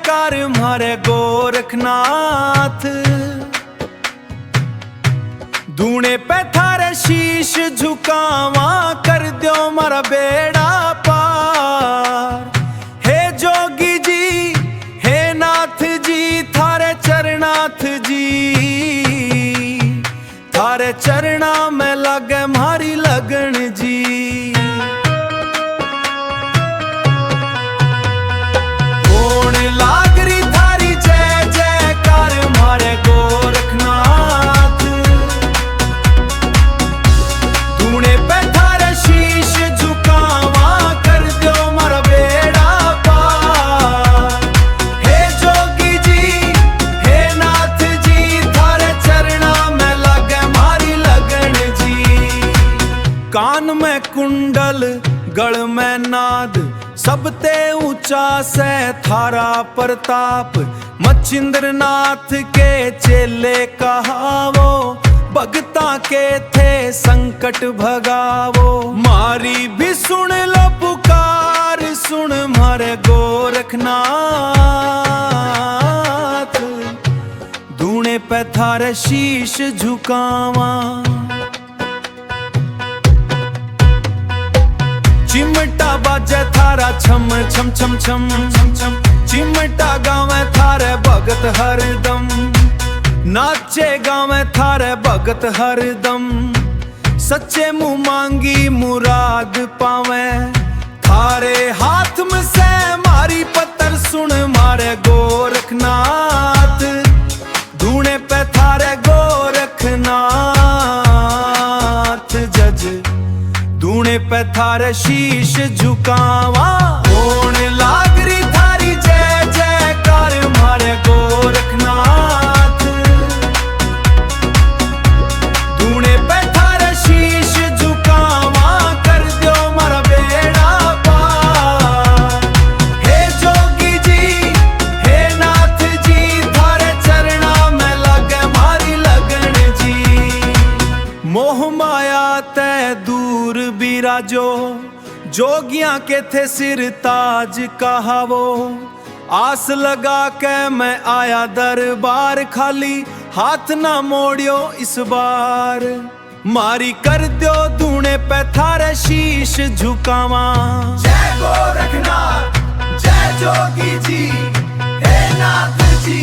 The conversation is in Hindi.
कर मारे गोरखनाथ। धूने पे थारे शीश झुकावा, कर दो मारा बेड़ा पार। हे जोगी जी, हे नाथ जी, थारे चरनाथ जी, थारे चरना में लागे मारी लगन जी। लागरी थारी जय जयकार मारे गोरखनाथ। धूने पे थारे शीश झुकावा, कर दो मारा बेड़ा पार। हे जोगी जी, हे नाथ जी, थारे चरना में लगे मारी लगन जी। कान में कुंडल, गल में नाद, सबते ऊंचा से थारा प्रताप। मच्छिंद्र नाथ के चेले कहावो, भगता के थे संकट भगावो। मारी भी सुन लो पुकार, सुन मारे गोरखनाथ। धूने पे थारे शीश झुकावा, चिमटा बाजे थारा छम छम छम छम छम छम। चिमटा गावे थारे भगत हरदम, नाचे गावे थारे भगत हरदम। सच्चे मुंह मांगी मुराद पावे, थारे हाथ में से मारी पत्थर सुन मारे गोरखनाथ। धूने पे थारे गोरखनाथ जज, धूने पे थारे शीश झुकावा। होने लागरी थारी जय जयकार मारे गोरखनाथ। धूने पे थारे शीश झुकावा, कर दो मारा बेड़ा पार। हे जोगी जी, हे नाथ जी, थारे चरना में लगे मारी लगन जी। मोह माया ते दूर बिराजो, जोगियां के थे सिर ताज कहावो। आस लगा के मैं आया दरबार, खाली हाथ ना मोड़ियो इस बार। मारी कर दो धूने पे थारे शीश झुकावा। जय गोरखनाथ, जय जोगी जी, हे नाथ जी।